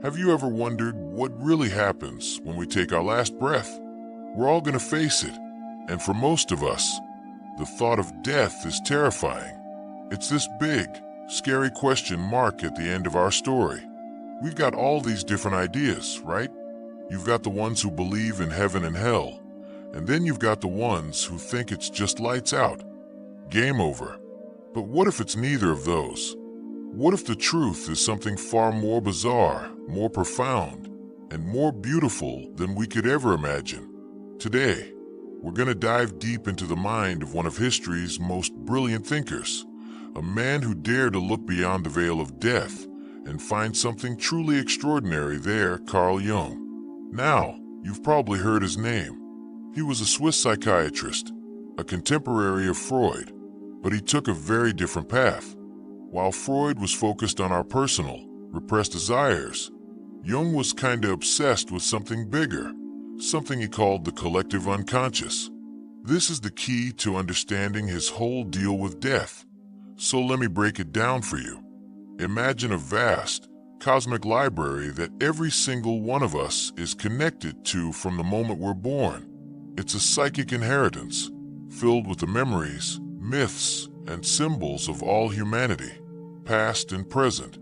Have you ever wondered what really happens when we take our last breath? We're all going to face it, and for most of us, the thought of death is terrifying. It's this big, scary question mark at the end of our story. We've got all these different ideas, right? You've got the ones who believe in heaven and hell, and then you've got the ones who think it's just lights out, game over. But what if it's neither of those? What if the truth is something far more bizarre, more profound, and more beautiful than we could ever imagine? Today, we're going to dive deep into the mind of one of history's most brilliant thinkers, a man who dared to look beyond the veil of death and find something truly extraordinary there, Carl Jung. Now, you've probably heard his name. He was a Swiss psychiatrist, a contemporary of Freud, but he took a very different path. While Freud was focused on our personal, repressed desires, Jung was kinda obsessed with something bigger, something he called the collective unconscious. This is the key to understanding his whole deal with death. So let me break it down for you. Imagine a vast, cosmic library that every single one of us is connected to from the moment we're born. It's a psychic inheritance, filled with the memories, myths, and symbols of all humanity, past and present.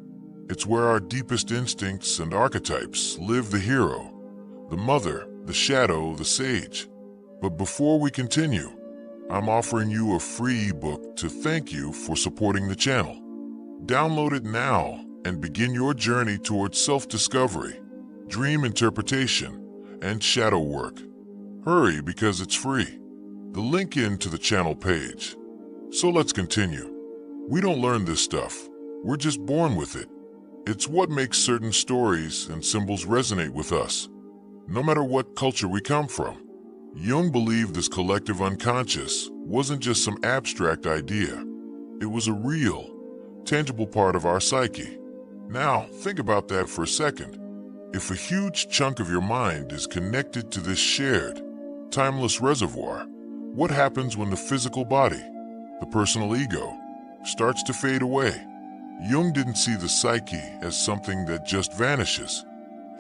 It's where our deepest instincts and archetypes live, the hero, the mother, the shadow, the sage. But before we continue, I'm offering you a free ebook to thank you for supporting the channel. Download it now and begin your journey towards self-discovery, dream interpretation, and shadow work. Hurry, because it's free. The link into the channel page. So let's continue. We don't learn this stuff. We're just born with it. It's what makes certain stories and symbols resonate with us, no matter what culture we come from. Jung believed this collective unconscious wasn't just some abstract idea. It was a real, tangible part of our psyche. Now, think about that for a second. If a huge chunk of your mind is connected to this shared, timeless reservoir, what happens when the physical body, the personal ego, starts to fade away? Jung didn't see the psyche as something that just vanishes.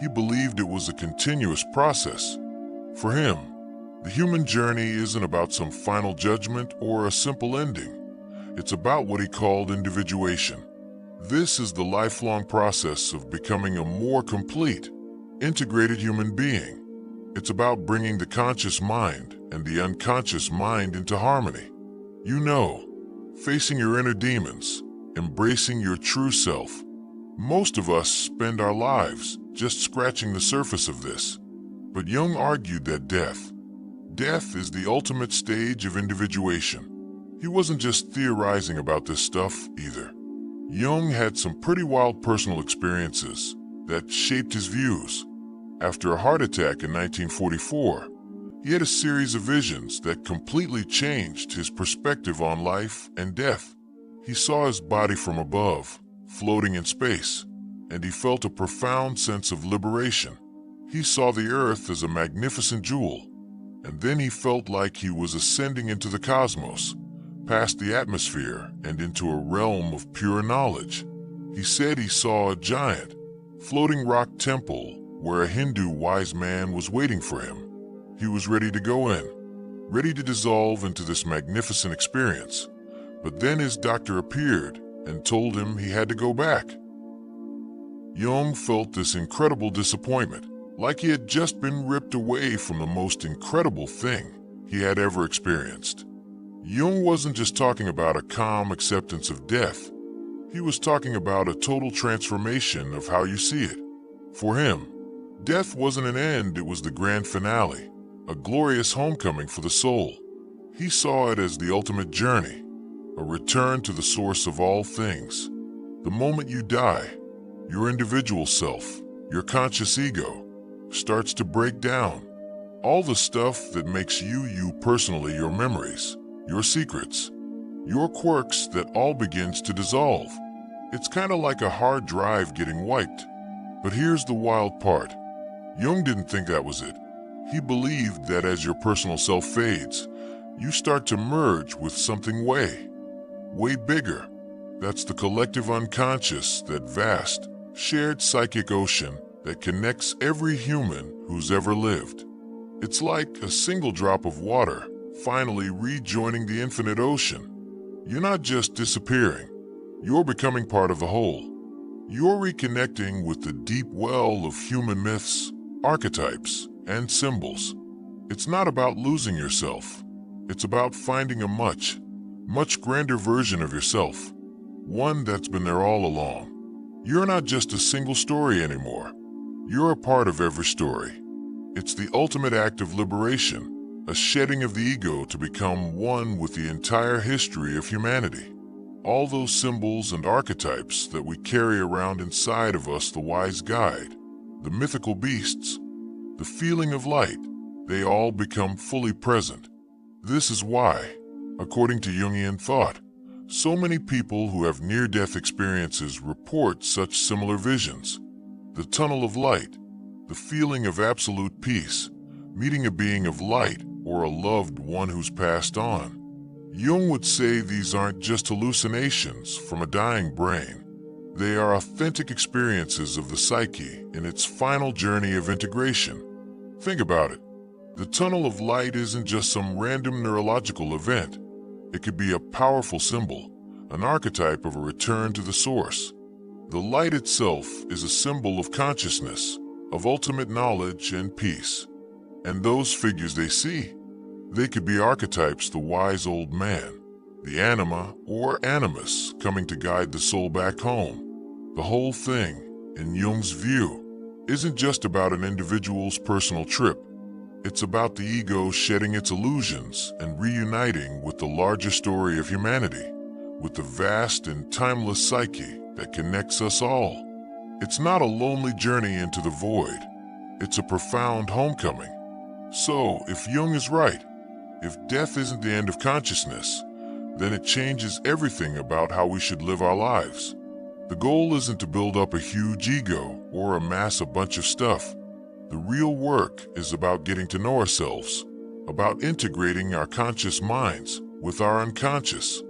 He believed it was a continuous process. For him, the human journey isn't about some final judgment or a simple ending. It's about what he called individuation. This is the lifelong process of becoming a more complete, integrated human being. It's about bringing the conscious mind and the unconscious mind into harmony. You know, facing your inner demons, embracing your true self. Most of us spend our lives just scratching the surface of this. But Jung argued that death is the ultimate stage of individuation. He wasn't just theorizing about this stuff either. Jung had some pretty wild personal experiences that shaped his views. After a heart attack in 1944, he had a series of visions that completely changed his perspective on life and death. He saw his body from above, floating in space, and he felt a profound sense of liberation. He saw the earth as a magnificent jewel, and then he felt like he was ascending into the cosmos, past the atmosphere and into a realm of pure knowledge. He said he saw a giant, floating rock temple where a Hindu wise man was waiting for him. He was ready to go in, ready to dissolve into this magnificent experience. But then his doctor appeared and told him he had to go back. Jung felt this incredible disappointment, like he had just been ripped away from the most incredible thing he had ever experienced. Jung wasn't just talking about a calm acceptance of death. He was talking about a total transformation of how you see it. For him, death wasn't an end, it was the grand finale, a glorious homecoming for the soul. He saw it as the ultimate journey, a return to the source of all things. The moment you die, your individual self, your conscious ego, starts to break down. All the stuff that makes you personally, your memories, your secrets, your quirks, that all begins to dissolve. It's kind of like a hard drive getting wiped. But here's the wild part. Jung didn't think that was it. He believed that as your personal self fades, you start to merge with something way bigger. That's the collective unconscious, that vast, shared psychic ocean that connects every human who's ever lived. It's like a single drop of water finally rejoining the infinite ocean. You're not just disappearing, you're becoming part of the whole. You're reconnecting with the deep well of human myths, archetypes, and symbols. It's not about losing yourself. It's about finding a much grander version of yourself, one that's been there all along. You're not just a single story anymore. You're a part of every story. It's the ultimate act of liberation, a shedding of the ego to become one with the entire history of humanity. All those symbols and archetypes that we carry around inside of us, the wise guide, the mythical beasts, the feeling of light, they all become fully present. This is why, according to Jungian thought, so many people who have near-death experiences report such similar visions. The tunnel of light, the feeling of absolute peace, meeting a being of light or a loved one who's passed on. Jung would say these aren't just hallucinations from a dying brain. They are authentic experiences of the psyche in its final journey of integration. Think about it. The tunnel of light isn't just some random neurological event. It could be a powerful symbol, an archetype of a return to the source. The light itself is a symbol of consciousness, of ultimate knowledge and peace. And those figures they see, they could be archetypes: the wise old man, the anima or animus coming to guide the soul back home. The whole thing, in Jung's view, isn't just about an individual's personal trip. It's about the ego shedding its illusions and reuniting with the larger story of humanity, with the vast and timeless psyche that connects us all. It's not a lonely journey into the void. It's a profound homecoming. So, if Jung is right, if death isn't the end of consciousness, then it changes everything about how we should live our lives. The goal isn't to build up a huge ego or amass a bunch of stuff. The real work is about getting to know ourselves, about integrating our conscious minds with our unconscious.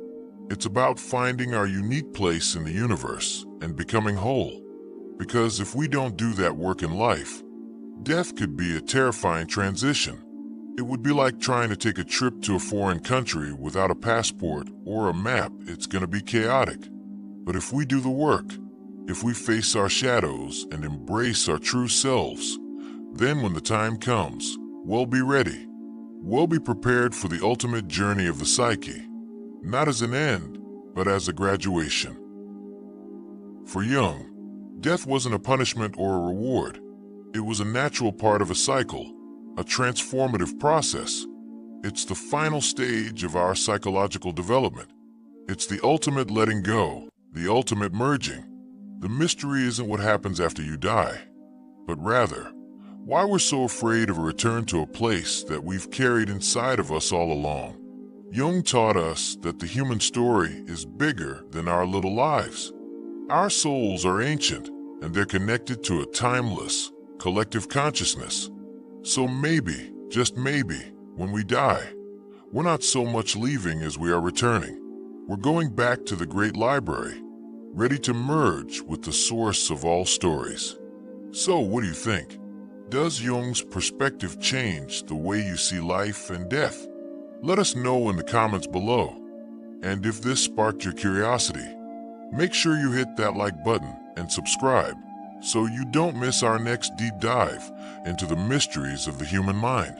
It's about finding our unique place in the universe and becoming whole. Because if we don't do that work in life, death could be a terrifying transition. It would be like trying to take a trip to a foreign country without a passport or a map. It's going to be chaotic. But if we do the work, if we face our shadows and embrace our true selves, then when the time comes, we'll be ready. We'll be prepared for the ultimate journey of the psyche, not as an end, but as a graduation. For Jung, death wasn't a punishment or a reward. It was a natural part of a cycle, a transformative process. It's the final stage of our psychological development. It's the ultimate letting go, the ultimate merging. The mystery isn't what happens after you die, but rather, why we're so afraid of a return to a place that we've carried inside of us all along. Jung taught us that the human story is bigger than our little lives. Our souls are ancient, and they're connected to a timeless, collective consciousness. So maybe, just maybe, when we die, we're not so much leaving as we are returning. We're going back to the great library, ready to merge with the source of all stories. So what do you think? Does Jung's perspective change the way you see life and death? Let us know in the comments below. And if this sparked your curiosity, make sure you hit that like button and subscribe so you don't miss our next deep dive into the mysteries of the human mind.